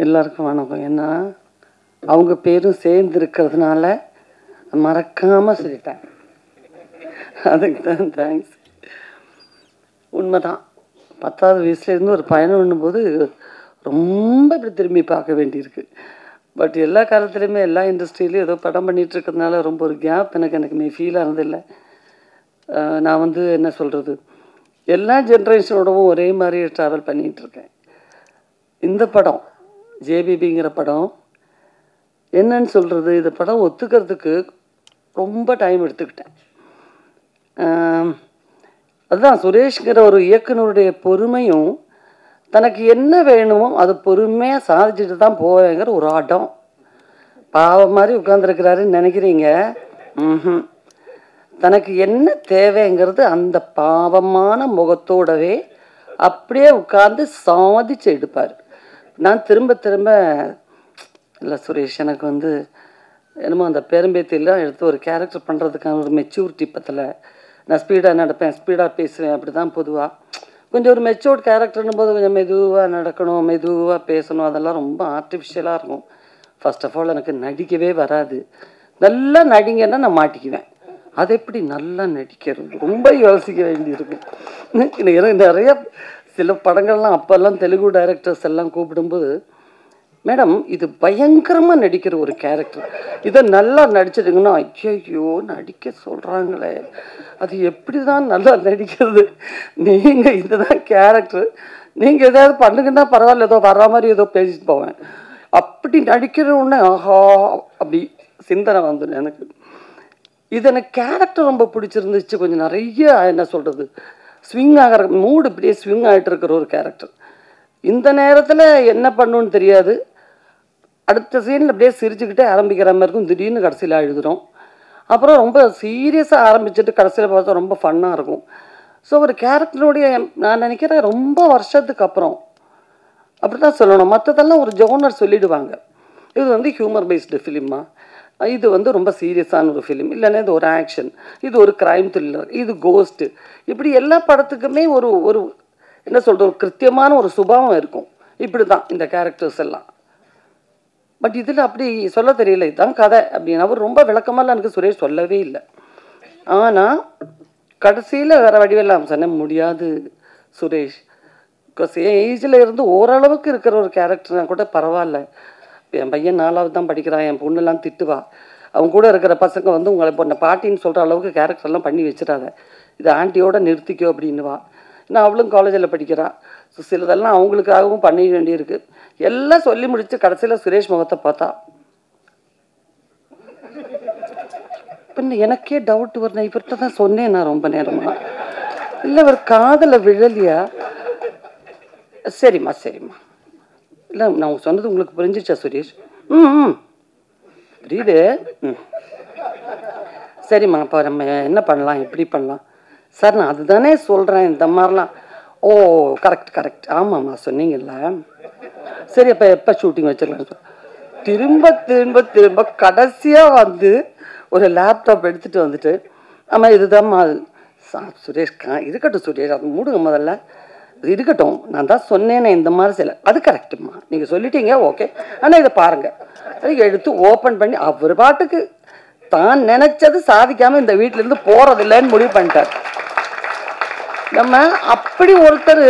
எல்லாருக்கும் வணக்கம். ஏன்னா அவங்க பேரும் சேர்ந்து இருக்கிறதுனால மறக்காமல் சொல்லிட்டேன். அதுக்கு தான் தேங்க்ஸ். உண்மைதான், 10வது வயசுலேருந்து ஒரு பயணம் பண்ணும்போது ரொம்ப இப்படி திரும்பி பார்க்க வேண்டியிருக்கு. பட் எல்லா காலத்துலேயுமே எல்லா இண்டஸ்ட்ரியிலையும் ஏதோ படம் பண்ணிகிட்டு இருக்கிறதுனால ரொம்ப ஒரு கேப் எனக்கு ஃபீல் ஆனதில்லை. நான் வந்து என்ன சொல்கிறது, எல்லா ஜென்ரேஷனோடவும் ஒரே மாதிரி ட்ராவல் பண்ணிகிட்ருக்கேன். இந்த படம் ஜேபிபிங்கிற படம் என்னன்னு சொல்கிறது, இந்த படம் ஒத்துக்கிறதுக்கு ரொம்ப டைம் எடுத்துக்கிட்டேன். அதுதான் சுரேஷ்ங்கிற ஒரு இயக்குனருடைய பொறுமையும், தனக்கு என்ன வேணுமோ அது பொறுமையாக சாதிச்சுட்டு தான் போவேங்கிற ஒரு ஆட்டம். பாவம் மாதிரி உட்காந்துருக்கிறாருன்னு நினைக்கிறீங்க. தனக்கு என்ன தேவைங்கிறது அந்த பாவமான முகத்தோடவே அப்படியே உட்கார்ந்து சாதிச்சு எடுப்பார். நான் திரும்ப திரும்ப இல்லை சுரேஷ், எனக்கு வந்து என்னமோ அந்த பேரம்பேத்திலாம் எடுத்து ஒரு கேரக்டர் பண்ணுறதுக்கான ஒரு மெச்சூரிட்டி பத்தல. நான் ஸ்பீடாக நடப்பேன், ஸ்பீடாக பேசுவேன், அப்படி தான் பொதுவாக. கொஞ்சம் ஒரு மெச்சூர்ட் கேரக்டர்னும் போது கொஞ்சம் மெதுவாக நடக்கணும், மெதுவாக பேசணும், அதெல்லாம் ரொம்ப ஆர்டிஃபிஷியலாக இருக்கும். ஃபர்ஸ்ட் ஆஃப் ஆல் எனக்கு நடிக்கவே வராது. நல்லா நடிங்கன்னா நான் மாட்டிக்குவேன். அது எப்படி நல்லா நடிக்கிறது ரொம்ப யோசிக்க வேண்டியிருக்கும். எனக்கு நிறைய சில படங்கள்லாம் அப்போல்லாம் தெலுங்கு டைரக்டர்ஸ் எல்லாம் கூப்பிடும்போது, மேடம் இது பயங்கரமாக நடிக்கிற ஒரு கேரக்டர், இதை நல்லா நடிச்சிடுங்கன்னா, ஐயோ நடிக்க சொல்கிறாங்களே, அது எப்படி தான் நல்லா நடிக்கிறது, நீங்கள் இதுதான் கேரக்டர், நீங்கள் எதாவது பண்ணுங்கன்னா பரவாயில்ல, ஏதோ வர்ற மாதிரி ஏதோ பேசிட்டு போவேன். அப்படி நடிக்கிற உடனே ஆஹா அப்படி சிந்தனை வந்துடும் எனக்கு. இது எனக்கு கேரக்டர் ரொம்ப பிடிச்சிருந்துச்சு. கொஞ்சம் நிறைய என்ன சொல்கிறது, ஸ்விங் ஆகிற மூடு இப்படியே ஸ்விங் ஆகிட்டு இருக்கிற ஒரு கேரக்டர். இந்த நேரத்தில் என்ன பண்ணுன்னு தெரியாது, அடுத்த சீனில் அப்படியே சிரிச்சுக்கிட்டே ஆரம்பிக்கிற மாதிரி இருக்கும், திடீர்னு கடைசியில் அழுதுறோம். அப்புறம் ரொம்ப சீரியஸாக ஆரம்பிச்சுட்டு கடைசியில் பார்த்தா ரொம்ப ஃபன்னாக இருக்கும். ஸோ ஒரு கேரக்டருடைய நான் நினைக்கிறேன் ரொம்ப வருஷத்துக்கு அப்புறம் அப்படி தான் சொல்லணும். மற்றதெல்லாம் ஒரு ஜோனர் சொல்லிவிடுவாங்க, இது வந்து ஹியூமர் பேஸ்டு ஃபிலிமா, இது வந்து ரொம்ப சீரியஸான ஒரு ஃபிலிம், இல்லைன்னா இது ஒரு ஆக்ஷன், இது ஒரு க்ரைம் த்ரில்லர், இது கோஸ்ட்டு, இப்படி எல்லா படத்துக்குமே ஒரு ஒரு என்ன சொல்கிறது, ஒரு கிருத்தியமான ஒரு சுபாவம் இருக்கும். இப்படி தான் இந்த கேரக்டர்ஸ் எல்லாம். பட் இதில் அப்படி சொல்ல தெரியல, இதுதான் கதை அப்படின்னு அவர் ரொம்ப விளக்கமாலாம் எனக்கு சுரேஷ் சொல்லவே இல்லை. ஆனால் கடைசியில் வேறு வடிவெல்லாம் சொன்ன முடியாது சுரேஷ், பிகாஸ் என் ஏஜில் இருந்து ஓரளவுக்கு இருக்கிற ஒரு கேரக்டர்னா கூட பரவாயில்ல. என் பையன் 4வது தான் படிக்கிறான், என் பொண்ணெல்லாம் திட்டுவா, அவங்க கூட இருக்கிற பசங்க வந்து உங்களை இப்போ இந்த பாட்டின்னு சொல்கிற அளவுக்கு கேரக்டர்லாம் பண்ணி வச்சிடாத, இது ஆண்டியோட நிறுத்திக்கோ அப்படின்னுவா. நான் அவளும் காலேஜில் படிக்கிறா. ஸோ சிலதெல்லாம் அவங்களுக்காகவும் பண்ண வேண்டியிருக்கு. எல்லாம் சொல்லி முடித்து கடைசியில் சுரேஷ் முகத்தை பார்த்தா பின்ன எனக்கே டவுட் வரணும், இவர்கிட்ட தான் சொன்னேன் நான் ரொம்ப நேரமாக, இல்லை இவர் காதில் விழலையா? சரிம்மா சரிம்மா, இல்லை நான் சொன்னது உங்களுக்கு புரிஞ்சிச்சா சுரேஷ்? புரியுது. சரிம்மா, அப்போ நம்ம என்ன பண்ணலாம், எப்படி பண்ணலாம்? சார் நான் அதுதானே சொல்கிறேன், இந்த மாதிரிலாம். ஓ கரெக்ட் ஆமாம்மா சொன்னீங்கல்ல. சரி அப்போ எப்போ ஷூட்டிங் வச்சிடலாம்? திரும்ப கடைசியாக வந்து ஒரு லேப்டாப் எடுத்துகிட்டு வந்துட்டு, ஆமாம் இதுதான்மா சுரேஷ், இருக்கட்டும் சுரேஷ், அது மூடுங்க முதல்ல, இருக்கட்டும், நான் தான் சொன்னேனே இந்த மாதிரி சில, அது கரெக்டுமா, நீங்கள் சொல்லிட்டீங்க ஓகே, ஆனால் இதை பாருங்கள், அது எடுத்து ஓப்பன் பண்ணி அவர் பாட்டுக்கு தான் நினச்சது சாதிக்காமல் இந்த வீட்டிலேருந்து போகிறதில்லைன்னு முடிவு பண்ணிட்டார். நம்ம அப்படி ஒருத்தர்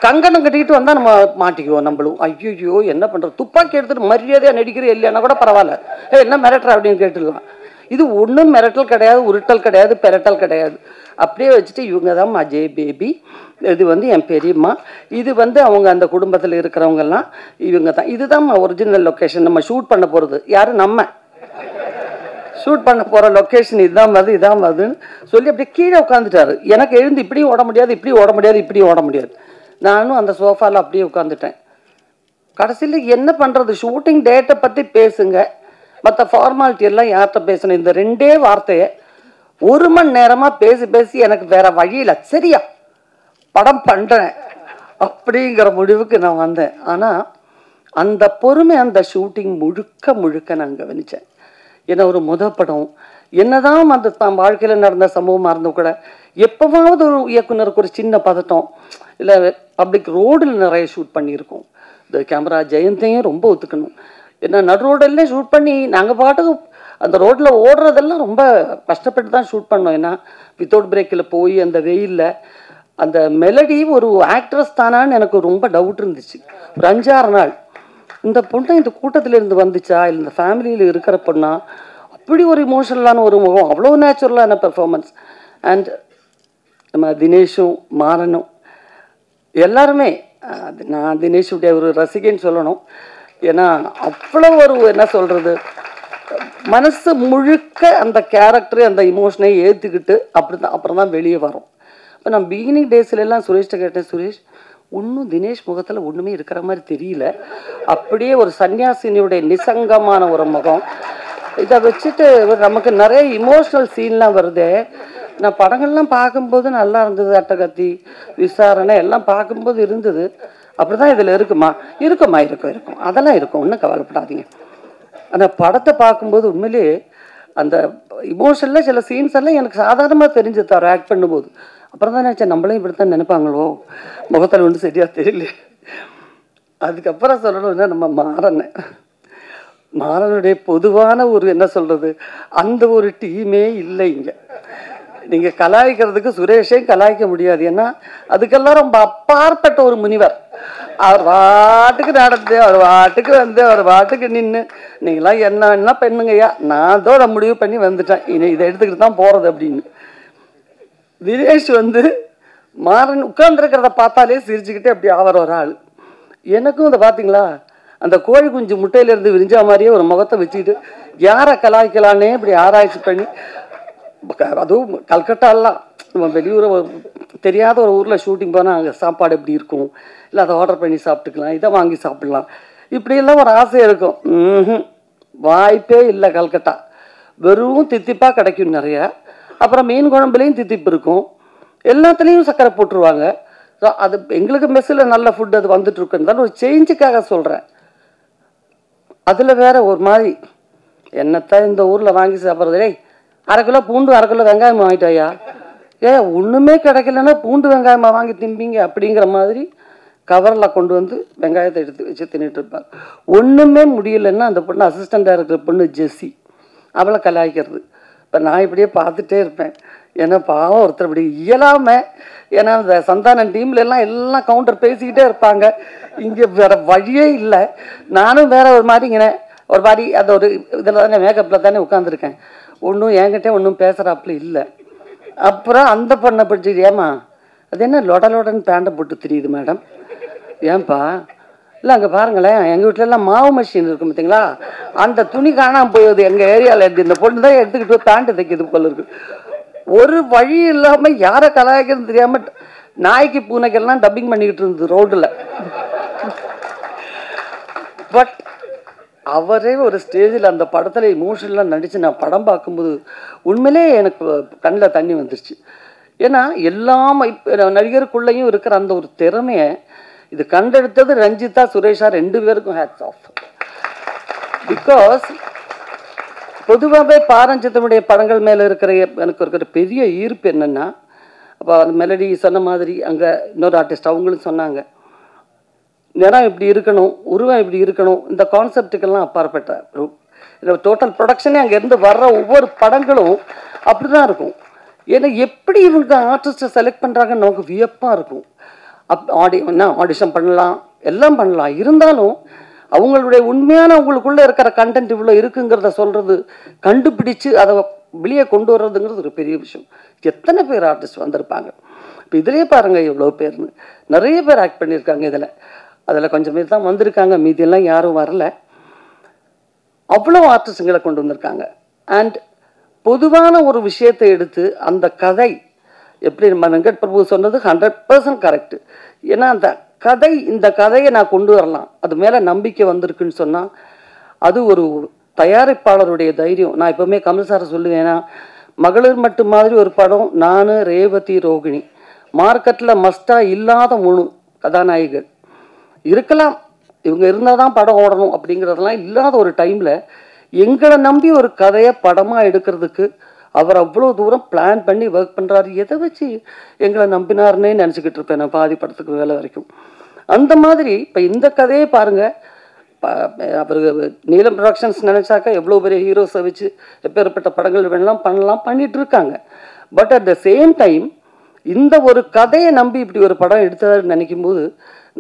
கங்கணம் கட்டிக்கிட்டு வந்தால் நம்ம மாட்டிக்குவோம் நம்மளும். ஐயோ என்ன பண்ணுறது, துப்பாக்கி எடுத்துகிட்டு மரியாதையாக நடிக்கிற இல்லைன்னா கூட பரவாயில்ல, என்ன மிரட்டுற அப்படின்னு கேட்டுடலாம். இது ஒன்றும் மிரட்டல் கிடையாது, உருட்டல் கிடையாது, பெரட்டல் கிடையாது. அப்படியே வச்சுட்டு இவங்க தான் அஜய் பேபி, இது வந்து என் பெரியம்மா, இது வந்து அவங்க அந்த குடும்பத்தில் இருக்கிறவங்கெல்லாம் இவங்க தான், இதுதான் ஒரிஜினல் லொக்கேஷன், நம்ம ஷூட் பண்ண போகிறது யார், நம்ம ஷூட் பண்ண போகிற லொக்கேஷன் இதான் வருதுன்னு சொல்லி அப்படியே கீழே உட்காந்துட்டாரு. எனக்கு எழுந்து இப்படியும் ஓட முடியாது, இப்படியும் ஓட முடியாது, இப்படியும் ஓட முடியாது. நானும் அந்த சோஃபாவில் அப்படியே உட்காந்துட்டேன். கடைசியில் என்ன பண்ணுறது, ஷூட்டிங் டேட்டை பற்றி பேசுங்க, மற்ற ஃபார்மாலிட்டி எல்லாம் யார்கிட்ட பேசணும், இந்த 2 வார்த்தையை 1 மணி நேரமாக பேசி எனக்கு வேற வழியில் சரியா படம் பண்ணுறேன் அப்படிங்கிற முடிவுக்கு நான் வந்தேன். ஆனால் அந்த பொறுமை அந்த ஷூட்டிங் முழுக்க நான் கவனித்தேன். ஏன்னா ஒரு படம் என்னதான் அந்த தான் வாழ்க்கையில் நடந்த சம்பவமாக இருந்தும் கூட எப்போவாவது ஒரு இயக்குனருக்கு ஒரு சின்ன பதட்டம், இல்லை பப்ளிக் ரோடில் நிறைய ஷூட் பண்ணியிருக்கோம், இந்த கேமரா ஜெயந்தையும் ரொம்ப ஒத்துக்கணும். ஏன்னா நடு ரோடெல்லாம் ஷூட் பண்ணி நாங்கள் பாட்டுக்கு அந்த ரோட்டில் ஓடுறதெல்லாம் ரொம்ப கஷ்டப்பட்டு தான் ஷூட் பண்ணோம். ஏன்னா வித்தவுட் பிரேக்கில் போய் அந்த வெயிலில் அந்த மெலடி ஒரு ஆக்ட்ரஸ் தானான்னு எனக்கு ரொம்ப டவுட் இருந்துச்சு. ஒரு 5-6 நாள் இந்த பொண்ணு இந்த கூட்டத்தில் இருந்து வந்துச்சா இல்லை இந்த ஃபேமிலியில் இருக்கிற பொண்ணா, அப்படி ஒரு இமோஷனலான ஒரு முகம், அவ்வளோ நேச்சுரலான பெர்ஃபார்மன்ஸ். அண்ட் நம்ம தினேஷும் மாறனும் எல்லாருமே, நான் தினேஷுடைய ஒரு ரசிகன்னு சொல்லணும். ஏன்னா அவ்வளோ ஒரு என்ன சொல்கிறது, மனசு முழுக்க அந்த கேரக்டரு அந்த இமோஷனை ஏற்றுக்கிட்டு அப்புறம் தான் வெளியே வரும். இப்போ நான் பிகினிங் டேஸ்லாம் சுரேஷ்ட கேட்டேன், சுரேஷ் ஒன்றும் தினேஷ் முகத்தில் ஒன்றுமே இருக்கிற மாதிரி தெரியல, அப்படியே ஒரு சன்னியாசினியுடைய நிசங்கமான ஒரு முகம். இதை வச்சுட்டு நமக்கு நிறைய இமோஷ்னல் சீன்லாம் வருது. நான் படங்கள்லாம் பார்க்கும்போது நல்லா இருந்தது, அட்டகத்தி விசாரணை எல்லாம் பார்க்கும்போது இருந்தது. அப்படி தான் இதில் இருக்குமா இருக்கும் அதெல்லாம் இருக்கும், ஒன்றும் கவலைப்படாதீங்க. ஆனால் படத்தை பார்க்கும்போது உண்மையிலே அந்த இமோஷனில் சில சீன்ஸ் எல்லாம் எனக்கு சாதாரணமாக தெரிஞ்சு தர ஆக்ட் பண்ணும்போது. அப்புறம் தான் நினச்சேன் நம்மளையும் இப்படி தான் நினைப்பாங்களோ, முகத்தில் ஒன்றும் சரியாக தெரியல. அதுக்கப்புறம் சொல்லணும்னா நம்ம மாறனுடைய பொதுவான ஒரு என்ன சொல்கிறது, அந்த ஒரு டீமே இல்லை இங்கே. நீங்கள் கலாய்க்கிறதுக்கு சுரேஷையும் கலாய்க்க முடியாது. ஏன்னா அதுக்கெல்லாம் ரொம்ப அப்பாற்பட்ட ஒரு முனிவர். அவர் வாட்டுக்கு நடந்து, அவர் வாட்டுக்கு வந்து, அவர் வாட்டுக்கு நின்று, நீங்களாம் என்ன பெண்ணுங்கய்யா, நான் தான் அதை முடிவு பண்ணி வந்துட்டேன், இதை எடுத்துக்கிட்டு தான் போகிறது அப்படின்னு. தினேஷ் வந்து மாறன் உட்கார்ந்துருக்கிறத பார்த்தாலே சிரிச்சுக்கிட்டே அப்படி ஆகிற ஒரு ஆள். எனக்கும் அதை பார்த்தீங்களா, அந்த கோழி குஞ்சு முட்டையிலேருந்து விரிஞ்சா மாதிரியே ஒரு முகத்தை வச்சுக்கிட்டு யாரை கலாய்க்கலான்னே இப்படி ஆராய்ச்சி பண்ணி, அதுவும் கல்கட்டாலாம் நம்ம வெளியூர் தெரியாத ஒரு ஊரில் ஷூட்டிங் போனால் அங்கே சாப்பாடு எப்படி இருக்கும், இல்லை அதை ஆர்டர் பண்ணி சாப்பிட்டுக்கலாம், இதை வாங்கி சாப்பிட்லாம், இப்படியெல்லாம் ஒரு ஆசை இருக்கும். வாய்ப்பே இல்லை. கல்கட்டா வெறும் தித்திப்பாக கிடைக்கும் நிறையா. அப்புறம் மீன் குழம்புலேயும் தித்திப்பு இருக்கும், எல்லாத்துலேயும் சர்க்கரை போட்டுருவாங்க. ஸோ அது எங்களுக்கு மெஸ்ஸில் நல்ல ஃபுட் அது வந்துட்டுருக்குன்னு ஒரு சேஞ்சுக்காக சொல்கிறேன். அதில் வேற ஒரு மாதிரி என்னத்தான் இந்த ஊரில் வாங்கி சாப்பிட்றதே, 1/2 கிலோ பூண்டு 1/2 கிலோ வெங்காயம் வாங்கிட்டாயா, ஒன்றுமே கிடைக்கலன்னா பூண்டு வெங்காயமாக வாங்கி திம்பிங்க அப்படிங்கிற மாதிரி கவரில் கொண்டு வந்து வெங்காயத்தை எடுத்து வச்சு தின்னுட்டு இருப்பார். ஒன்றுமே முடியலைன்னா அந்த பொண்ணு அசிஸ்டண்ட்டாக இருக்கிற பொண்ணு ஜெஸ்ஸி, அவளை கலாய்க்கிறது. இப்போ நான் இப்படியே பார்த்துட்டே இருப்பேன். ஏன்னா பாவம் ஒருத்தர் இப்படி இயலாமல், ஏன்னா அந்த சந்தானம் டீம்லலாம் எல்லாம் கவுண்டர் பேசிக்கிட்டே இருப்பாங்க, இங்கே வேறு வழியே இல்லை. நானும் வேற ஒரு மாதிரிங்கிற ஒரு மாதிரி அந்த ஒரு இதில் தானே மேக்கப்பில் தானே உட்காந்துருக்கேன், ஒன்றும் என்கிட்ட ஒன்றும் பேசுகிறாப்புல இல்லை. அப்புறம் அந்த பொண்ணை பிடிச்சிட்டு, ஏமா அது என்ன லொடன்னு பேண்டை போட்டு தெரியுது மேடம், ஏன்பா, இல்லை அங்கே பாருங்களேன் எங்கள் வீட்டிலலாம் மாவு மிஷின் இருக்கும் பார்த்தீங்களா, அந்த துணி காணாமல் போயிடுது எங்கள் ஏரியாவில், எடுத்து இந்த பொண்ணு தான் எடுத்துக்கிட்டு போய் பேண்ட்டு தைக்கிது போல இருக்கு. ஒரு வழி இல்லாமல் யாரை கலாய்க்கிறதுன்னு தெரியாமல் நாய்க்கு பூனைக்கெல்லாம் டப்பிங் பண்ணிக்கிட்டு இருந்தது ரோட்டில். பட் அவரே ஒரு ஸ்டேஜில் அந்த படத்தில் இமோஷனலாக நடித்து நான் படம் பார்க்கும்போது உண்மையிலே எனக்கு கண்ணில் தண்ணி வந்துருச்சு. ஏன்னா எல்லாம் நடிகருக்குள்ளேயும் இருக்கிற அந்த ஒரு திறமையை இது கண்டெடுத்தது ரஞ்சிதா சுரேஷா 2 பேருக்கும் ஹேட்ஸ் ஆஃப். பிகாஸ் பொதுவாகவே பாரஞ்சித்தனுடைய படங்கள் மேலே இருக்கிற எனக்கு இருக்கிற பெரிய ஈர்ப்பு என்னென்னா, அப்போ அந்த மெலடி சொன்ன மாதிரி அங்கே இன்னொரு ஆர்டிஸ்ட் அவங்களும் சொன்னாங்க, நிறம் இப்படி இருக்கணும், உருவம் இப்படி இருக்கணும், இந்த கான்செப்டுக்கெல்லாம் அப்பாற்பட்ட டோட்டல் ப்ரொடக்ஷனே அங்கேருந்து வர்ற ஒவ்வொரு படங்களும் அப்படி தான் இருக்கும். ஏன்னா எப்படி இவங்க ஆர்டிஸ்ட்டை செலக்ட் பண்ணுறாங்கன்னு நமக்கு வியப்பாக இருக்கும். ஆடிஷன் பண்ணலாம், எல்லாம் பண்ணலாம், இருந்தாலும் அவங்களுடைய உண்மையான அவங்களுக்குள்ளே இருக்கிற கண்டென்ட் இவ்வளோ இருக்குங்கிறத சொல்கிறது, கண்டுபிடிச்சு அதை வெளியே கொண்டு வர்றதுங்கிறது ஒரு பெரிய விஷயம். எத்தனை பேர் ஆர்டிஸ்ட் வந்திருப்பாங்க இப்போ இதிலே பாருங்கள், எவ்வளோ பேர்னு நிறைய பேர் ஆக்ட் பண்ணியிருக்காங்க. அதில் கொஞ்சம் பேர் தான் வந்திருக்காங்க, மீதியெல்லாம் யாரும் வரல. அவ்வளோ ஆர்டிஸ்டுங்களை கொண்டு வந்திருக்காங்க. அண்ட் பொதுவான ஒரு விஷயத்தை எடுத்து அந்த கதை எப்படி நம்ம வெங்கட் பிரபு சொன்னது 100% கரெக்டு. ஏன்னா அந்த கதை, இந்த கதையை நான் கொண்டு வரலாம், அது மேலே நம்பிக்கை வந்திருக்குன்னு சொன்னால் அது ஒரு தயாரிப்பாளருடைய தைரியம். நான் எப்போவுமே கமல் சாரை சொல்லுவேன்னா, மகளிர் மட்டும் மாதிரி ஒரு படம், நான் ரேவதி ரோகிணி, மார்க்கெட்டில் மஸ்டாக இல்லாத 3 கதாநாயகிகள் இருக்கலாம், இவங்க இருந்தால் தான் படம் ஓடணும் அப்படிங்கிறதெல்லாம் இல்லாத ஒரு டைமில் எங்களை நம்பி ஒரு கதையை படமாக எடுக்கிறதுக்கு அவர் அவ்வளோ தூரம் பிளான் பண்ணி ஒர்க் பண்ணுறாரு. எதை வச்சு எங்களை நம்பினார்னே நினச்சிக்கிட்டு இருப்பேன் நான் பாதி படத்துக்கு வேலை வரைக்கும். அந்த மாதிரி இப்போ இந்த கதையே பாருங்கள், அவர் நீலம் ப்ரொடக்ஷன்ஸ் நினச்சாக்கா எவ்வளோ பெரிய ஹீரோஸை வச்சு எப்பேற்பட்ட படங்கள் வேணாம் பண்ணிட்டு இருக்காங்க. But at the same time இந்த ஒரு கதையை நம்பி இப்படி ஒரு படம் எடுத்ததான்னு நினைக்கும் போது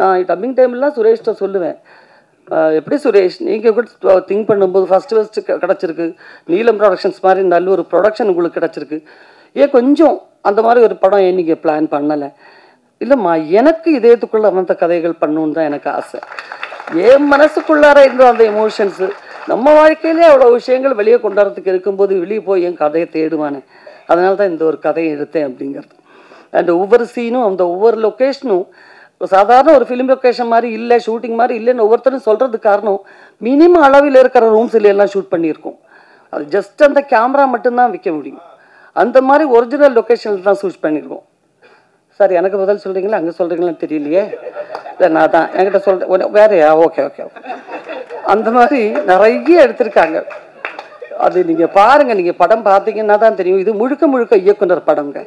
நான் டப்பிங் டைம்லாம் சுரேஷ்ட சொல்லுவேன், எப்படி சுரேஷ் நீங்கள் கூட திங்க் பண்ணும்போது ஃபஸ்ட்டு கிடச்சிருக்கு, நீலம் ப்ரொடக்ஷன்ஸ் மாதிரி நல்ல ஒரு ப்ரொடக்ஷன் உங்களுக்கு கிடச்சிருக்கு, ஏன் கொஞ்சம் அந்த மாதிரி ஒரு படம் ஏன் நீங்கள் பிளான் பண்ணலை? இல்லைம்மா, எனக்கு இதயத்துக்குள்ளே வந்த கதைகள் பண்ணணுன்னு தான் எனக்கு ஆசை. என் மனசுக்குள்ளார இருந்த அந்த எமோஷன்ஸு நம்ம வாழ்க்கையிலே அவ்வளோ விஷயங்கள் வெளியே கொண்டாடுறதுக்கு இருக்கும்போது வெளியே போய் என் கதையை தேடுவானே, அதனால தான் இந்த ஒரு கதையை எடுத்தேன் அப்படிங்கிறது. அண்ட் ஒவ்வொரு சீனும் அந்த ஒவ்வொரு லொக்கேஷனும் சாதாரண ஒரு ஃபிலிம் லொக்கேஷன் மாதிரி இல்லை, ஷூட்டிங் மாதிரி இல்லைன்னு ஒவ்வொருத்தரும் சொல்கிறதுக்கு காரணம் மினிமம் அளவில் இருக்கிற ரூம்ஸில் எல்லாம் ஷூட் பண்ணியிருக்கோம். அது ஜஸ்ட் அந்த கேமரா மட்டும்தான் விற்க முடியும். அந்த மாதிரி ஒரிஜினல் லொக்கேஷனில் தான் ஷூட் பண்ணியிருக்கோம். சார் எனக்கு பதில் சொல்கிறீங்களா அங்கே சொல்கிறீங்களான்னு தெரியலையே. இல்லை நான் தான் என்கிட்ட சொல்கிறேன் வேறையா? Okay okay okay. அந்த மாதிரி நிறைய எடுத்திருக்காங்க. அது நீங்கள் பாருங்கள், நீங்கள் படம் பார்த்தீங்கன்னா தான் தெரியும். இது முழுக்க முழுக்க இயக்குனர் படங்க.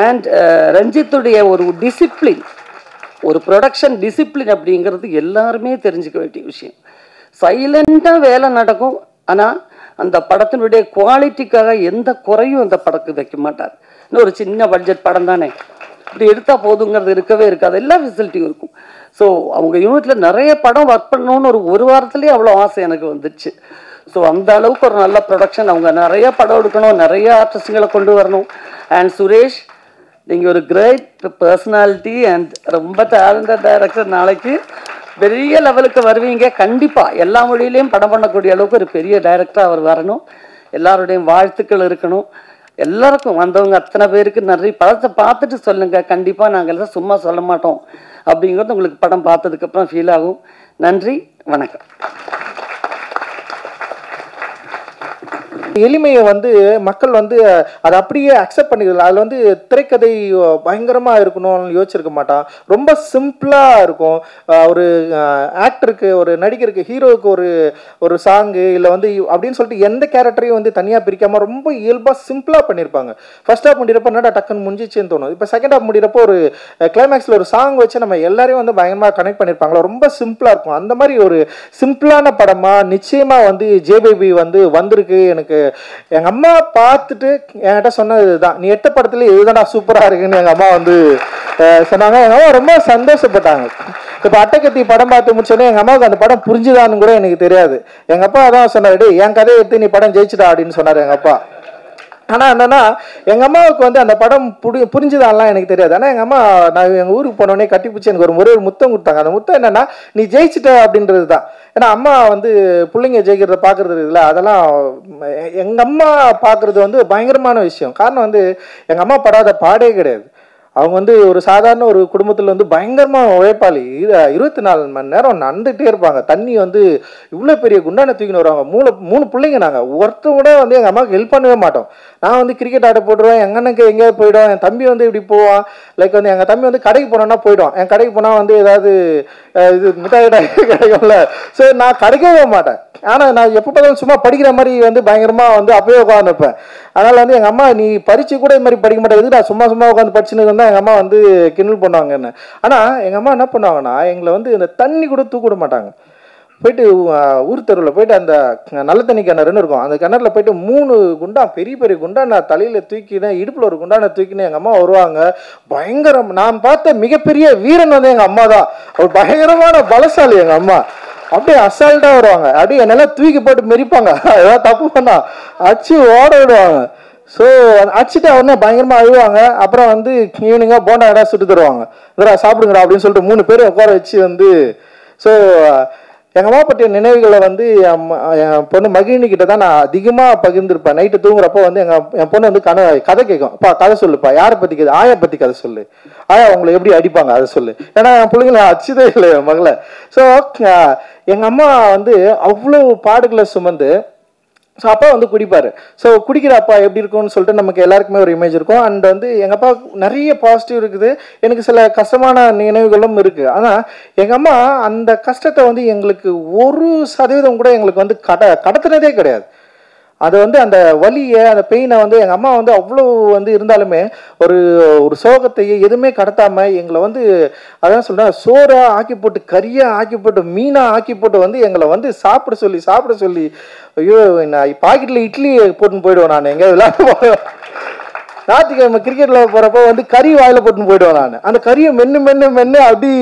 அண்ட் ரஞ்சித்துடைய ஒரு டிசிப்ளின், ஒரு ப்ரொடக்ஷன் டிசிப்ளின் அப்படிங்கிறது எல்லாருமே தெரிஞ்சுக்க வேண்டிய விஷயம். சைலண்டாக வேலை நடக்கும், ஆனால் அந்த படத்தினுடைய குவாலிட்டிக்காக எந்த குறையும் அந்த படத்துக்கு வைக்க மாட்டார். இன்னும் ஒரு சின்ன பட்ஜெட் படம் தானே, இப்படி எடுத்தால் போதுங்கிறது இருக்கவே இருக்காது, எல்லா ஃபெசிலிட்டியும் இருக்கும். ஸோ அவங்க யூனிட்டில் நிறைய படம் ஒர்க் பண்ணணும்னு ஒரு வாரத்துலேயே அவ்வளோ ஆசை எனக்கு வந்துடுச்சு. ஸோ அந்த அளவுக்கு ஒரு நல்ல ப்ரொடக்ஷன், அவங்க நிறைய படம் எடுக்கணும், நிறைய ஆர்டிஸ்டுங்களை கொண்டு வரணும். அண்ட் சுரேஷ், நீங்கள் ஒரு கிரேட் பர்சனாலிட்டி அண்ட் ரொம்ப டேலண்டட் டைரக்டர். நாளைக்கு பெரிய லெவலுக்கு வருவீங்க கண்டிப்பாக. எல்லா மொழியிலையும் படம் பண்ணக்கூடிய அளவுக்கு ஒரு பெரிய டைரக்டராக அவர் வரணும். எல்லாருடையும் வாழ்த்துக்கள் இருக்கணும். எல்லாருக்கும் வந்தவங்க அத்தனை பேருக்கு நிறைய படத்தை பார்த்துட்டு சொல்லுங்கள். கண்டிப்பாக நாங்கள் எல்லாம் சும்மா சொல்ல மாட்டோம் அப்படிங்கிறது உங்களுக்கு படம் பார்த்ததுக்கப்புறம் ஃபீல் ஆகும். நன்றி, வணக்கம். எளிமையை மக்கள் அதை அப்படியே அக்செப்ட் பண்ணிக்கலாம். அதில் திரைக்கதை பயங்கரமாக இருக்கணும்னு யோசிச்சிருக்க மாட்டான். ரொம்ப சிம்பிளாக இருக்கும். ஒரு ஆக்டருக்கு, ஒரு நடிகருக்கு, ஹீரோவுக்கு ஒரு சாங்கு இல்லை அப்படின்னு சொல்லிட்டு எந்த கேரக்டரையும் தனியாக பிரிக்காமல் ரொம்ப இயல்பாக சிம்பிளாக பண்ணியிருப்பாங்க. ஃபர்ஸ்ட் ஹாஃப் முடிகிறப்ப என்னடா டக்குன்னு முடிஞ்சிச்சுன்னு தோணும். இப்போ செகண்ட் ஹாஃப் முடிகிறப்போ ஒரு கிளைமேக்ஸில் ஒரு சாங் வச்சு நம்ம எல்லாரையும் பயங்கரமாக கனெக்ட் பண்ணியிருப்பாங்களா. ரொம்ப சிம்பிளாக இருக்கும். அந்த மாதிரி ஒரு சிம்பிளான படமாக நிச்சயமாக ஜேபேபி வந்திருக்கு. எனக்கு எங்க அம்மா பார்த்துட்டு என்கிட்ட சொன்னது இதுதான், நீ எட்ட படத்துல இதுதான்டா சூப்பரா இருக்குன்னு எங்க அம்மா சொன்னாங்க. எங்க அம்மா ரொம்ப சந்தோஷப்பட்டாங்க. இப்ப அட்டைக்கத்தி படம் பார்த்து முடிச்சோடனே எங்க அம்மாவுக்கு அந்த படம் புரிஞ்சுதான்னு கூட எனக்கு தெரியாது. எங்க அப்பா அதான் சொன்னாரு, என் கதையை எடுத்து நீ படம் ஜெயிச்சுடா அப்படின்னு சொன்னாரு எங்க அப்பா. ஆனால் என்னன்னா எங்கள் அம்மாவுக்கு அந்த படம் புரிஞ்சுதான்லாம் எனக்கு தெரியாது. ஆனால் எங்கள் அம்மா நான் எங்கள் ஊருக்கு போனோடனே கட்டிப்பிடிச்சு எனக்கு ஒரு முத்தம் கொடுத்தாங்க. அந்த முத்தம் என்னன்னா, நீ ஜெயிச்சிட்ட அப்படின்றது தான். ஏன்னா அம்மா பிள்ளைங்க ஜெயிக்கிறத பார்க்குறது இல்லை, அதெல்லாம் எங்கள் அம்மா பார்க்குறது பயங்கரமான விஷயம். காரணம் எங்கள் அம்மா படாத பாடே கிடையாது. அவங்க ஒரு சாதாரண ஒரு குடும்பத்தில் பயங்கரமாக உழைப்பாளி. 24 மணி நேரம் நடந்துகிட்டே இருப்பாங்க. தண்ணி இவ்வளோ பெரிய குண்டான தூக்கின்னு வருவாங்க. மூணு பிள்ளைங்க. நாங்கள் ஒருத்தர் கூட எங்கள் அம்மாவுக்கு ஹெல்ப் பண்ணவே மாட்டோம். நான் கிரிக்கெட் ஆட போட்டுருவேன், எங்கள் அண்ணனுக்கு எங்கேயாவது போயிடும். என் தம்பி இப்படி போவான். லைக் எங்கள் தம்பி கடைக்கு போனோன்னா போயிடும். என் கடைக்கு போனால் ஏதாவது இது மிட்டாய் கிடைக்கும்ல. ஸோ நான் கடைக்கவே மாட்டேன். ஆனால் நான் எப்போ பார்த்தாலும் சும்மா படிக்கிற மாதிரி பயங்கரமாக அப்பயே உட்காந்துருப்பேன். அதனால் எங்கள் அம்மா நீ பரிச்சு கூட இது மாதிரி படிக்க மாட்டேன், எதுக்கு நான் சும்மா உட்காந்து படிச்சுன்னு இருந்தால் எங்கள் அம்மா கிண்டல் பண்ணுவாங்க என்ன. ஆனால் எங்கள் அம்மா என்ன பண்ணுவாங்கன்னா எங்களை இந்த தண்ணி கூட தூக்க விட மாட்டாங்க. போயிட்டு ஊர் தெருவில் போயிட்டு அந்த நல்ல தண்ணி கிணறுன்னு இருக்கும், அந்த கிணறுல போயிட்டு 3 குண்டா பெரிய பெரிய குண்டா நான் தலையில் தூக்கினேன், இடுப்பில் ஒரு குண்டான தூக்கினேன். எங்கள் அம்மா வருவாங்க. பயங்கரம். நான் பார்த்த மிகப்பெரிய வீரன் எங்கள் அம்மா தான். ஒரு பயங்கரமான பலசாலி எங்கள் அம்மா. அப்படியே அசால்ட்டா வருவாங்க. அப்படியே என்னெல்லாம் தூக்கி போட்டு மெரிப்பாங்க. ஏதாவது தப்பு பண்ணா அச்சு ஓட விடுவாங்க. ஸோ அடிச்சுட்டு அவனே பயங்கரமாக அழுவாங்க. அப்புறம் ஈவினிங்காக போண்டா இடம் சுட்டு தருவாங்க. இதரா சாப்பிடுங்கடா அப்படின்னு சொல்லிட்டு 3 பேர் உட்கார வச்சு ஸோ எங்கள் அம்மா பற்றிய நினைவுகளை என் பொண்ணு மகிழினி கிட்ட தான் நான் அதிகமாக பகிர்ந்துருப்பேன். நைட்டு தூங்குறப்போ என் பொண்ணு கதை கேட்கும். அப்பா கதை சொல்லுப்பா. யாரை பற்றி கதை? ஆயா பற்றி கதை சொல்லு. ஆயா உங்களை எப்படி அடிப்பாங்க அதை சொல்லு. ஏன்னா என் பிள்ளைங்களை அச்சுதே இல்லை என் மகளை. ஸோ எங்கள் அம்மா அவ்வளோ பாடுகளை சுமந்து ஸோ அப்பா குடிப்பார். ஸோ குடிக்கிற அப்பா எப்படி இருக்கும்னு சொல்லிட்டு நமக்கு எல்லாருக்குமே ஒரு இமேஜ் இருக்கும். அண்ட் எங்கள் அப்பா நிறைய பாசிட்டிவ் இருக்குது, எனக்கு சில கஷ்டமான நினைவுகளும் இருக்குது. ஆனால் எங்கள் அம்மா அந்த கஷ்டத்தை எங்களுக்கு 1% கூட எங்களுக்கு கடத்தினதே கிடையாது. அது வந்து அந்த வலியை அந்த பெயினை வந்து எங்கள் அம்மா வந்து அவ்வளோ வந்து இருந்தாலுமே ஒரு ஒரு சோகத்தையே எதுவுமே கடத்தாமல் எங்களை வந்து அதான் சொல்கிறேன் சோறா ஆக்கி போட்டு கறியாக ஆக்கி போட்டு மீனாக ஆக்கி போட்டு வந்து எங்களை வந்து சாப்பிட சொல்லி ஐயோ நான் பாக்கெட்டில் இட்லி போட்டுன்னு போயிடுவேன் நான் எங்கேயாவது விளையாட ஞாயிற்றுக்கிழமை கிரிக்கெட்டில் போகிறப்போ வந்து கறி வாயில் போட்டுன்னு போயிடுவேன் நான் அந்த கறியை மென்று அப்படி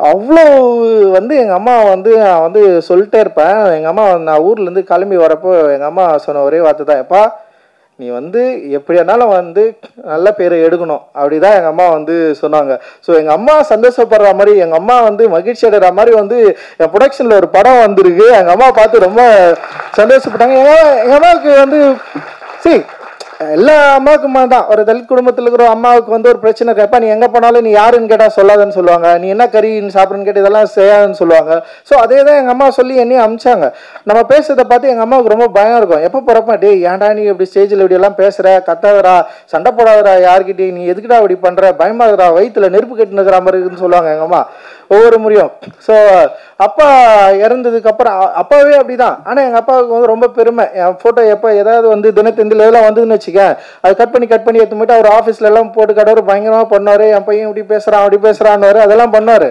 அவ்வளோ வந்து எங்கள் அம்மா வந்து நான் வந்து சொல்லிட்டே இருப்பேன். எங்கள் அம்மா நான் ஊர்லேருந்து கிளம்பி வரப்போ எங்கள் அம்மா சொன்ன ஒரே வார்த்தை தான், எப்பா நீ வந்து எப்படியானாலும் வந்து நல்ல பேரை எடுக்கணும் அப்படிதான் எங்கள் அம்மா வந்து சொன்னாங்க. ஸோ எங்கள் அம்மா சந்தோஷப்படுற மாதிரி எங்கள் அம்மா வந்து மகிழ்ச்சி அடைகிற மாதிரி வந்து என் ப்ரொடக்ஷனில் ஒரு படம் வந்திருக்கு. எங்கள் அம்மா பார்த்து ரொம்ப சந்தோஷப்பட்டாங்க. எங்கள் அம்மாவுக்கு வந்து சரி எல்லா அம்மாவுக்குமா தான் ஒரு தலித் குடும்பத்தில் இருக்கிற அம்மாவுக்கு வந்து ஒரு பிரச்சனை கேட்பா, நீ எங்கே போனாலும் நீ யாருன்னு கேட்டால் சொல்லாதன்னு சொல்லுவாங்க, நீ என்ன கறி சாப்பிட்றன்னு கேட்டு இதெல்லாம் செய்யாதுன்னு சொல்லுவாங்க. ஸோ அதே தான் எங்கள் அம்மா சொல்லி என்னையும் அமிச்சாங்க. நம்ம பேசுறதை பார்த்து எங்கள் அம்மாவுக்கு ரொம்ப பயம் இருக்கும். எப்போ போகிறப்ப டே ஏன்டா நீ இப்படி ஸ்டேஜில் இப்படியெல்லாம் பேசுகிற, கத்தாதரா, சண்டை போடாதரா, யார்கிட்டயும் நீ எதுக்குடா இப்படி பண்ணுற, பயமாகறா, வயிற்றுல நெருப்பு கட்டினுக்கிற மாதிரி இருக்குன்னு சொல்லுவாங்க எங்கள் அம்மா ஒவ்வொரு முறையும். ஸோ அப்பா இறந்ததுக்கப்புறம் அப்பாவே அப்படிதான். ஆனால் எங்கள் அப்பாவுக்கு வந்து ரொம்ப பெருமை. என் ஃபோட்டோ எப்போ ஏதாவது வந்து தினத்தந்தில் இதெல்லாம் வந்ததுன்னு வச்சுக்க, அது கட் பண்ணி எடுத்து போயிட்டு அவர் ஆஃபீஸ்ல எல்லாம் போட்டு கடவுள் பயங்கரமாக பண்ணார். என் பையன் இப்படி பேசுகிறான் அப்படி பேசுகிறான்னு அதெல்லாம் பண்ணார்.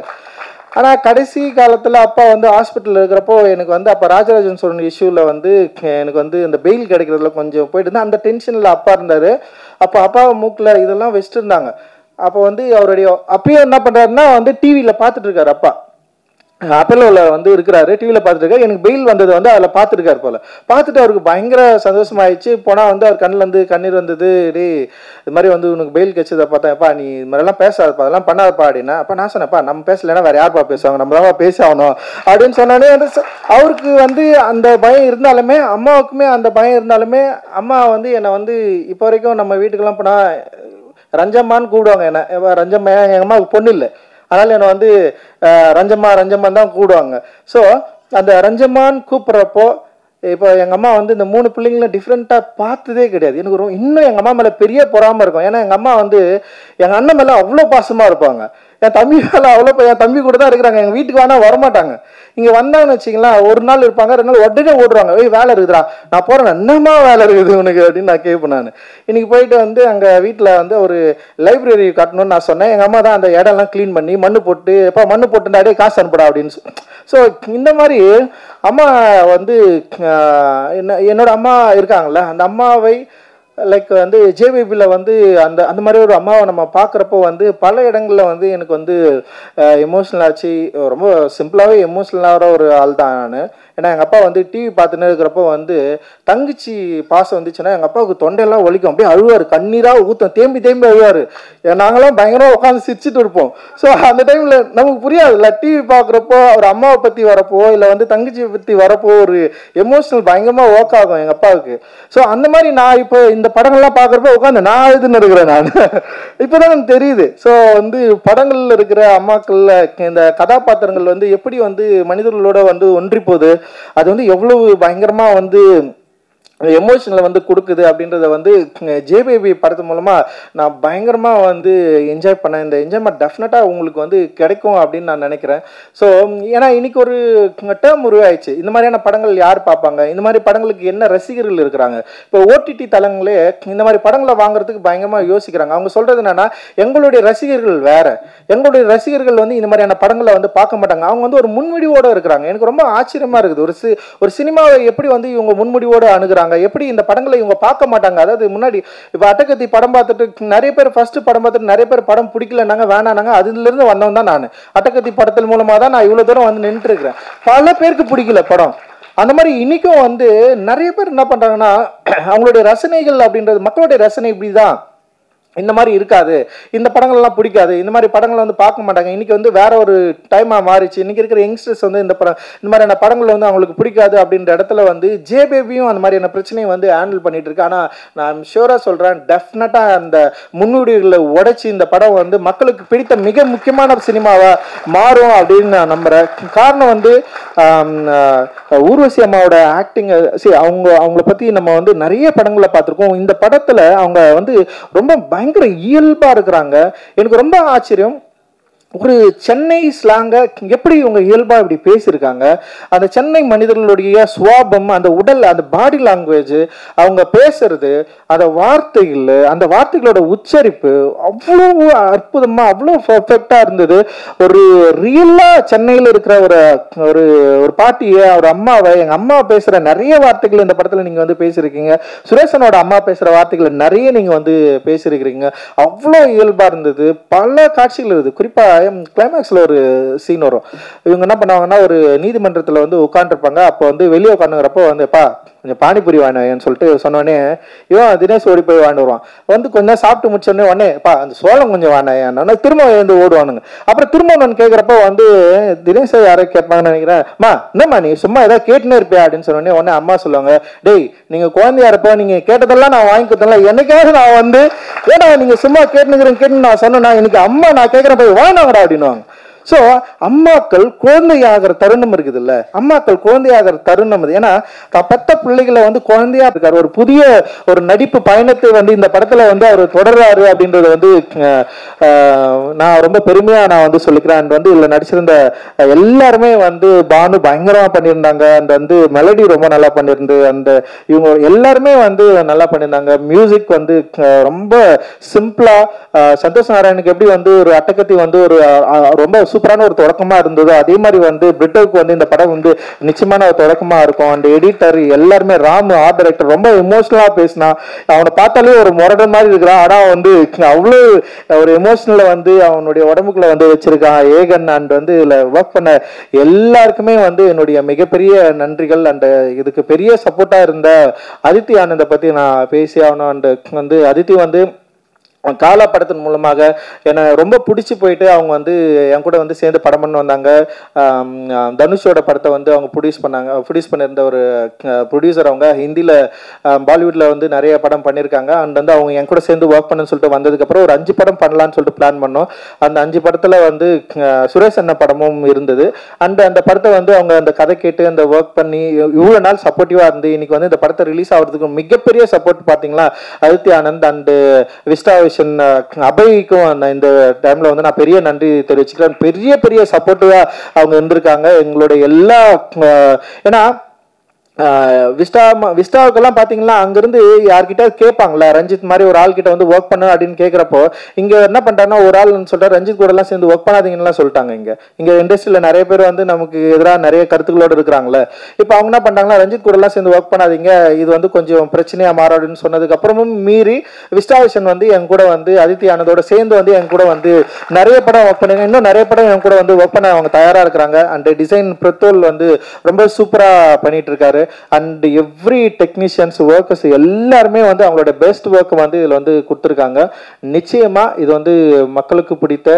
ஆனால் கடைசி காலத்தில் அப்பா வந்து ஹாஸ்பிட்டலில் இருக்கிறப்போ எனக்கு வந்து அப்போ ராஜராஜன் சொன்ன இஷ்யூவில் வந்து எனக்கு வந்து இந்த பெயில் கிடைக்கிறதுல கொஞ்சம் போயிட்டு இருந்தேன். அந்த டென்ஷனில் அப்பா இருந்தார். அப்போ அப்பாவை மூக்கில் இதெல்லாம் வச்சுட்டு இருந்தாங்க. அப்போ வந்து அவருடைய அப்பயும் என்ன பண்ணுறாருன்னா வந்து டிவியில் பார்த்துட்டு இருக்காரு. அப்பா அப்பல்லோவில் வந்து இருக்கிறாரு, டிவியில் பார்த்துட்டு இருக்காரு. எனக்கு பெயில் வந்தது வந்து அதில் பார்த்துருக்காரு போல். பார்த்துட்டு அவருக்கு பயங்கர சந்தோஷமாயிடுச்சு. போனால் வந்து அவர் கண்ணிலேருந்து கண்ணீர் வந்தது. டே இது மாதிரி வந்து உனக்கு பெயில் கிடைச்சதை பார்த்தேன்ப்பா, நீ இது மாதிரிலாம் பேசாதப்பா, அதெல்லாம் பண்ணாதப்பா அப்படின்னா. அப்போ நான் சொன்னேன்ப்பா நம்ம பேசலைன்னா வேறு யார்ப்பா பேசுவாங்க, நம்ம தான் பேசி ஆகணும் அப்படின்னு சொன்னாலே வந்து அவருக்கு வந்து அந்த பயம் இருந்தாலுமே அம்மாவுக்குமே அந்த பயம் இருந்தாலுமே அம்மா வந்து என்னை வந்து இப்போ வரைக்கும் நம்ம வீட்டுக்கெல்லாம் போனால் ரஞ்சம்மான்னு கூப்பிடுவாங்க. என்ன ரஞ்சம்மா, எங்கள் அம்மாவுக்கு பொண்ணு இல்லை, அதனால் என்னை வந்து ரஞ்சம்மான் தான் கூப்பிடுவாங்க. ஸோ அந்த ரஞ்சம்மான்னு கூப்பிட்றப்போ இப்போ எங்கள் அம்மா வந்து இந்த 3 பிள்ளைங்களும் டிஃப்ரெண்ட்டாக பார்த்ததே கிடையாது. எனக்கு இன்னும் எங்கள் அம்மா மேலே பெரிய பொறாமல் இருக்கும். ஏன்னா எங்கள் அம்மா வந்து எங்கள் அண்ணன் மேலே அவ்வளோ பாசமாக இருப்பாங்க. என் தம்பி மேலே அவ்வளோ, என் தம்பி கூட தான் இருக்கிறாங்க. எங்கள் வீட்டுக்கு வேணால் வரமாட்டாங்க. இங்கே வந்தாங்கன்னு வச்சிங்களா, ஒரு நாள் இருப்பாங்க, 2 நாள் உடனே ஓடுறாங்க. வேலை இருக்குதுடா, நான் போகிறேன், என்னமா வேலை இருக்குது உனக்கு அப்படின்னு நான் கேட்பேன். நான் இன்னைக்கு போயிட்டு வந்து அங்கே வீட்டில் வந்து ஒரு லைப்ரரி கட்டணும்னு நான் சொன்னேன். எங்கள் அம்மா தான் அந்த இடம்லாம் க்ளீன் பண்ணி மண்ணு போட்டு, எப்போ மண்ணு போட்டுட்டாடே காசு அனுப்படா அப்படின்னு. ஸோ இந்த மாதிரி அம்மா வந்து என்னோட அம்மா இருக்காங்கல்ல, அந்த அம்மாவை லைக் வந்து ஜேபிபியில் வந்து அந்த மாதிரி ஒரு அம்மாவை நம்ம பார்க்குறப்போ வந்து பல இடங்களில் வந்து எனக்கு வந்து எமோஷ்னல் ஆச்சு. ரொம்ப சிம்பிளாகவே எமோஷ்னலாகிற ஒரு ஆள் தான் நான். ஏன்னா எங்கள் அப்பா வந்து டிவி பார்த்துன்னு இருக்கிறப்போ வந்து தங்கச்சி பாசம் வந்துச்சுன்னா எங்கள் அப்பாவுக்கு தொண்டையெல்லாம் ஒலிக்கும், அப்படியே அழுவார், கண்ணீராக ஊற்றும், தேம்பி அழுவார். நாங்களாம் பயங்கரமாக உட்காந்து சிரிச்சுட்டு இருப்போம். ஸோ அந்த டைமில் நமக்கு புரியாது இல்லை, டிவி பார்க்குறப்போ ஒரு அம்மாவை பற்றி வரப்போ இல்லை வந்து தங்கச்சியை பற்றி வரப்போ ஒரு எமோஷ்னல் பயங்கரமாக ஒர்க் ஆகும் எங்கள் அப்பாவுக்கு. ஸோ அந்த மாதிரி நான் இப்போ இந்த படங்கள்லாம் பார்க்குறப்ப உட்காந்து நான் எழுதுன்னு இருக்கிறேன் நான். இப்போதான் எனக்கு தெரியுது. ஸோ வந்து படங்களில் இருக்கிற அம்மாக்களில் இந்த கதாபாத்திரங்கள் வந்து எப்படி வந்து மனிதர்களோட வந்து ஒன்றி போகுது, அது வந்து எவ்வளவு பயங்கரமாக வந்து எமோஷனில் வந்து கொடுக்குது அப்படின்றத வந்து ஜேபிபி படத்து மூலமாக நான் பயங்கரமாக வந்து என்ஜாய் பண்ணேன். இந்த என்ஜாய்மெண்ட் டெஃபினட்டாக உங்களுக்கு வந்து கிடைக்கும் அப்படின்னு நான் நினைக்கிறேன். ஸோ ஏன்னா இன்னைக்கு ஒரு டேர்ம் உருவாயிடுச்சு, இந்த மாதிரியான படங்கள் யார் பார்ப்பாங்க, இந்த மாதிரி படங்களுக்கு என்ன ரசிகர்கள் இருக்கிறாங்க. இப்போ ஓடிடி தளங்களே இந்த மாதிரி படங்களை வாங்குறதுக்கு பயங்கரமாக யோசிக்கிறாங்க. அவங்க சொல்கிறது என்னென்னா, எங்களுடைய ரசிகர்கள் வேறு, எங்களுடைய ரசிகர்கள் வந்து இந்த மாதிரியான படங்களை வந்து பார்க்க மாட்டாங்க, அவங்க வந்து ஒரு முன்முடிவோடு இருக்கிறாங்க. எனக்கு ரொம்ப ஆச்சரியமாக இருக்குது, ஒரு சினிமாவை எப்படி வந்து இவங்க முன்முடிவோடு அணுகிறாங்க, எப்படி இந்த படங்களை இவங்க பார்க்க மாட்டாங்க. அதாவது முன்னாடி இப்போ அட்டகத்தி படம் பார்த்துட்டு நிறைய பேர் ஃபர்ஸ்ட் படம் பார்த்துட்டு நிறைய பேர் படம் பிடிக்கலன்னாங்க, வேணானாங்க. அதுல இருந்து வந்தவன் தான் நான். அட்டகத்தி படத்தின் மூலமா தான் நான் இவ்வளவு தூரம் வந்து நின்று இருக்கிறேன். பல பேருக்கு பிடிக்கல படம். அந்த மாதிரி இன்னைக்கும் வந்து நிறைய பேர் என்ன பண்றாங்கன்னா, அவங்களுடைய ரசனைகள் அப்படின்றது, மக்களுடைய ரசனை இப்படிதான், இந்த மாதிரி இருக்காது, இந்த படங்கள்லாம் பிடிக்காது, இந்த மாதிரி படங்களை வந்து பார்க்க மாட்டாங்க. இன்னைக்கு வந்து வேற ஒரு டைமாக மாறிச்சு. இன்னைக்கு இருக்கிற யங்ஸ்டர்ஸ் வந்து இந்த மாதிரியான படங்கள் வந்து அவங்களுக்கு பிடிக்காது அப்படின்ற இடத்துல வந்து ஜேபிபியும் அந்த மாதிரியான பிரச்சனையை வந்து ஹேண்டில் பண்ணிட்டு இருக்கு. ஆனால் நான் ஷூராக சொல்கிறேன், டெஃபினட்டாக அந்த முன்னுரிகளை உடைச்சி இந்த படம் வந்து மக்களுக்கு பிடித்த மிக முக்கியமான சினிமாவாக மாறும் அப்படின்னு நான் நம்புகிறேன். காரணம் வந்து ஊர்வசி அம்மாவோட ஆக்டிங், அவங்கள பற்றி நம்ம வந்து நிறைய படங்களை பார்த்துருக்கோம். இந்த படத்தில் அவங்க வந்து ரொம்ப பயங்கர இயல்பா இருக்கிறாங்க. எனக்கு ரொம்ப ஆச்சரியம். ஒரு சென்னை ஸ்லாங்க எப்படி இவங்க இயல்பா இப்படி பேசியிருக்காங்க, அந்த சென்னை மனிதர்களுடைய சுவாபம், அந்த உடல், அந்த பாடி லாங்குவேஜ், அவங்க பேசுறது, அந்த வார்த்தைகள், அந்த வார்த்தைகளோட உச்சரிப்பு அவ்வளோ அற்புதமா, அவ்வளோ பர்ஃபெக்டா இருந்தது. ஒரு ரியலா சென்னையில் இருக்கிற ஒரு ஒரு ஒரு பாட்டியை, ஒரு அம்மாவை, எங்க அம்மா பேசுற நிறைய வார்த்தைகள் இந்த படத்துல நீங்க வந்து பேசியிருக்கீங்க. சுரேஷனோட அம்மா பேசுற வார்த்தைகளை நிறைய நீங்க வந்து பேசியிருக்கிறீங்க. அவ்வளோ இயல்பா இருந்தது. பல காட்சிகள் இருக்குது. குறிப்பா கிளைமேக்ஸ்ல ஒரு சீன் வரும். இவங்க என்ன பண்ணுவாங்கன்னா, ஒரு நீதிமன்றத்துல வந்து உட்காந்துருப்பாங்க. அப்போ வந்து வெளியே உட்காந்துங்கிறப்போ வந்து பா கொஞ்சம் பானிபூரி வாங்கினேன்னு சொல்லிட்டு சொன்னோடனே இவன் தினேஷ் ஓடி போய் வாங்கிட்டு வருவான். வந்து கொஞ்சம் சாப்பிட்டு முடிச்சோடனே உடனே பா அந்த சோளம் கொஞ்சம் வாங்கினேன் திரும்ப வந்து ஓடுவானுங்க. அப்புறம் திரும்ப நான் கேட்குறப்போ வந்து தினேஷ் யாரோ கேட்பாங்கன்னு நினைக்கிறேன். மா என்னம்மா நீ சும்மா ஏதாவது கேட்டுனே இருப்பியா அப்படின்னு சொன்னோடனே உடனே அம்மா சொல்லுவாங்க, டேய் நீங்க குழந்தையா இருப்போ நீங்க கேட்டதெல்லாம் நான் வாங்கி கொடுத்தேன்ல, என்னைக்காவது நான் வந்து ஏன்னா நீங்க சும்மா கேட்டுன்னு நான் சொன்னேன்னா இன்னைக்கு அம்மா நான் கேட்குறேன் போய் வாங்கினாங்கடா அப்படின்னுவாங்க. ஸோ அம்மாக்கள் குழந்தையாகிற தருணம் இருக்குது இல்ல, அம்மாக்கள் குழந்தையாகிற தருணம் இது. ஏன்னா பெத்த பிள்ளைகளை வந்து குழந்தையா இருக்காரு. ஒரு புதிய ஒரு நடிப்பு பயணத்தை வந்து இந்த படத்துல வந்து அவர் தொடர்றாரு அப்படின்றது வந்து நான் ரொம்ப பெருமையா நான் வந்து சொல்லிக்கிறேன். அண்ட் வந்து இதுல நடிச்சிருந்த எல்லாருமே வந்து பானு பயங்கரமா பண்ணியிருந்தாங்க. அண்ட் வந்து மெலடி ரொம்ப நல்லா பண்ணியிருந்து, அந்த இவங்க எல்லாருமே வந்து நல்லா பண்ணியிருந்தாங்க. மியூசிக் வந்து ரொம்ப சிம்பிளா, சந்தோஷ் நாராயணுக்கு எப்படி வந்து ஒரு அட்டகத்தி வந்து ஒரு ரொம்ப சூப்பரான ஒரு தொடக்கமா இருந்தது, அதே மாதிரி வந்து பிரிட்டோவுக்கு வந்து இந்த படம் வந்து நிச்சயமான ஒரு தொடக்கமா இருக்கும். அந்த எடிட்டர் எல்லாருமே, ராம் ஆர்ட் டைரக்டர் ரொம்ப எமோஷனலா பேசினா, அவனை பார்த்தாலே ஒரு முரடன் மாதிரி இருக்கிறான். ஆனா வந்து அவ்வளவு ஒரு எமோஷனல வந்து அவனுடைய உடம்புக்குள்ள வந்து வச்சிருக்கான் ஏகன். அண்ட் வந்து இதுல ஒர்க் பண்ண எல்லாருக்குமே வந்து என்னுடைய மிகப்பெரிய நன்றிகள். அண்ட் இதுக்கு பெரிய சப்போர்ட்டா இருந்த அதித்தி ஆனந்த பத்தி நான் பேசி ஆகணும். அண்ட் வந்து அதித்தி வந்து காலா படத்தின் மூலமாக என்னை ரொம்ப பிடிச்சி போயிட்டு அவங்க வந்து என் கூட வந்து சேர்ந்து படம் பண்ண வந்தாங்க. தனுஷோட படத்தை வந்து அவங்க ப்ரொடியூஸ் பண்ணியிருந்த ஒரு ப்ரொடியூசர். அவங்க ஹிந்தியில் பாலிவுட்டில் வந்து நிறைய படம் பண்ணியிருக்காங்க. அண்ட் வந்து அவங்க என் கூட சேர்ந்து ஒர்க் பண்ணுன்னு சொல்லிட்டு வந்ததுக்கப்புறம் ஒரு 5 படம் பண்ணலான்னு சொல்லிட்டு பிளான் பண்ணோம். அந்த 5 படத்தில் வந்து சுரேஷ் அண்ணா படமும் இருந்தது. அண்ட் அந்த படத்தை வந்து அவங்க அந்த கதை கேட்டு அந்த ஒர்க் பண்ணி இவ்வளோ நாள் சப்போர்ட்டிவாக இருந்து இன்னைக்கு வந்து இந்த படத்தை ரிலீஸ் ஆகிறதுக்கு மிகப்பெரிய சப்போர்ட் பார்த்தீங்களா அதித்தி ஆனந்த் அண்ட் விஸ்டா அபய்க்கும் இந்த டைம்ல வந்து நான் பெரிய நன்றி தெரிவிச்சுக்கிறேன். பெரிய பெரிய சப்போர்ட்டிவா அவங்க இருந்திருக்காங்க எங்களுடைய எல்லா. ஏன்னா விஸ்டாவுக்கெல்லாம் பார்த்தீங்கன்னா அங்கிருந்து யார்கிட்ட கேட்பாங்களா, ரஞ்சித் மாதிரி ஒரு ஆள் கிட்ட வந்து ஒர்க் பண்ணு அப்படின்னு கேட்குறப்போ இங்க என்ன பண்றாங்கன்னா ஒரு ஆள் சொல்றாரு ரஞ்சித் கூட எல்லாம் சேர்ந்து ஒர்க் பண்ணாதீங்கன்னு சொல்லிட்டாங்க. இங்க இண்டஸ்ட்ரியில நிறைய பேர் வந்து நமக்கு எதிராக நிறைய கருத்துக்களோடு இருக்கிறாங்களே. இப்போ அவங்க என்ன பண்றாங்களா, ரஞ்சித் கூட எல்லாம் சேர்ந்து ஒர்க் பண்ணாதீங்க, இது வந்து கொஞ்சம் பிரச்சனையா மாறாதுன்னு சொன்னதுக்கு அப்புறமும் மீறி விஸ்டாவிஷன் வந்து என் கூட வந்து அதித்தி ஆனந்தோட சேர்ந்து வந்து என் கூட வந்து நிறைய படம் ஒர்க் பண்ணுங்க, இன்னும் நிறைய படம் என் கூட வந்து ஒர்க் பண்ண அவங்க தயாரா இருக்கிறாங்க. அண்ட் டிசைன் பிரத்தோல் வந்து ரொம்ப சூப்பரா பண்ணிட்டு இருக்காரு. அண்ட் எவ்ரி டெக்னீஷியன்ஸ் ஒர்க்கர்ஸ் எல்லாருமே வந்து அவங்களோட பெஸ்ட் ஒர்க் வந்து இதில் வந்து கொடுத்துருக்காங்க. நிச்சயமா இது வந்து மக்களுக்கு பிடித்த,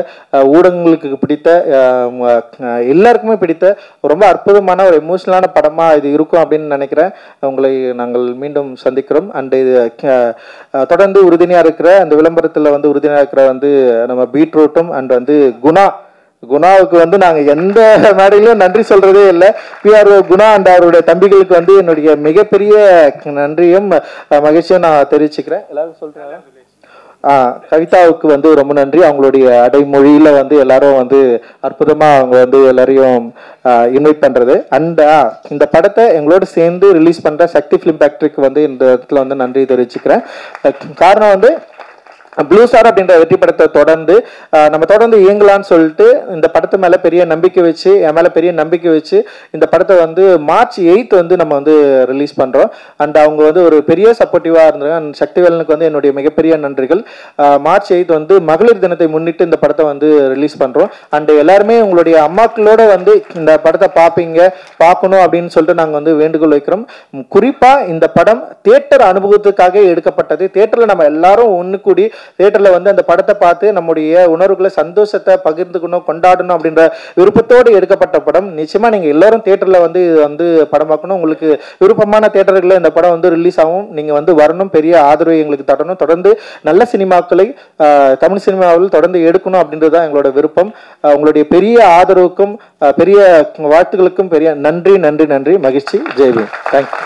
ஊடகங்களுக்கு பிடித்த, எல்லாருக்குமே பிடித்த ரொம்ப அற்புதமான ஒரு எமோஷனலான படமா இது இருக்கும் அப்படின்னு நினைக்கிறேன். உங்களை நாங்கள் மீண்டும் சந்திக்கிறோம். அண்ட் இது தொடர்ந்து உறுதுணையா இருக்கிற அந்த விளம்பரத்தில் வந்து உறுதுணையா இருக்கிற வந்து நம்ம பீட்ரூட்டும் அண்ட் வந்து குணாவுக்கு வந்து நாங்க எந்த மேடையிலும் நன்றி சொல்றதே இல்லை. பிஆர்ஓ குணா அண்ட் அவருடைய தம்பிகளுக்கு வந்து என்னுடைய மிகப்பெரிய நன்றியும் மகிழ்ச்சியும் நான் தெரிவிச்சுக்கிறேன். எல்லாரும் சொல்றாங்க. கவிதாவுக்கு வந்து ரொம்ப நன்றி. அவங்களுடைய அடைமொழியில வந்து எல்லாரும் வந்து அற்புதமா அவங்க வந்து எல்லாரையும் இன்வைட் பண்றது. அண்ட் இந்த படத்தை எங்களோட சேர்ந்து ரிலீஸ் பண்ற சக்தி ஃபிலிம் ஃபேக்டரிக்கு வந்து இந்த இடத்துல வந்து நன்றி தெரிவிச்சுக்கிறேன். காரணம் வந்து ப்ளூ ஸ்டார் அப்படின்ற வெற்றி படத்தை தொடர்ந்து நம்ம தொடர்ந்து இயங்கலான்னு சொல்லிட்டு இந்த படத்து மேலே பெரிய நம்பிக்கை வச்சு, என் மேலே பெரிய நம்பிக்கை வச்சு இந்த படத்தை வந்து March 8 வந்து நம்ம வந்து ரிலீஸ் பண்ணுறோம். அண்ட் அவங்க வந்து ஒரு பெரிய சப்போர்ட்டிவாக இருந்தாங்க. அண்ட் சக்திவேலனுக்கு வந்து என்னுடைய மிகப்பெரிய நன்றிகள். March 8 வந்து மகளிர் தினத்தை முன்னிட்டு இந்த படத்தை வந்து ரிலீஸ் பண்ணுறோம். அண்ட் எல்லாருமே உங்களுடைய அம்மாக்களோட வந்து இந்த படத்தை பார்க்கணும் அப்படின்னு சொல்லிட்டு நாங்கள் வந்து வேண்டுகோள் வைக்கிறோம். குறிப்பாக இந்த படம் தியேட்டர் அனுபவத்துக்காக எடுக்கப்பட்டது. தியேட்டரில் நம்ம எல்லாரும் ஒன்று கூடி தியேட்டர்ல வந்து அந்த படத்தை பார்த்து நம்முடைய உணர்வுகளை, சந்தோஷத்தை பகிர்ந்துக்கணும், கொண்டாடணும் அப்படின்ற விருப்பத்தோடு எடுக்கப்பட்ட படம். நிச்சயமா நீங்க எல்லாரும் தியேட்டர்ல வந்து படம் பார்க்கணும். உங்களுக்கு விருப்பமான தியேட்டர்களில் இந்த படம் வந்து ரிலீஸ் ஆகும். நீங்க வந்து வரணும், பெரிய ஆதரவை எங்களுக்கு தரணும், தொடர்ந்து நல்ல சினிமாக்களை தமிழ் சினிமாவில் தொடர்ந்து எடுக்கணும் அப்படின்றது தான் எங்களோட விருப்பம். உங்களுடைய பெரிய ஆதரவுக்கும் பெரிய வாழ்த்துக்களுக்கும் பெரிய நன்றி. மகிழ்ச்சி. ஜெய்பீம். தேங்க்யூ.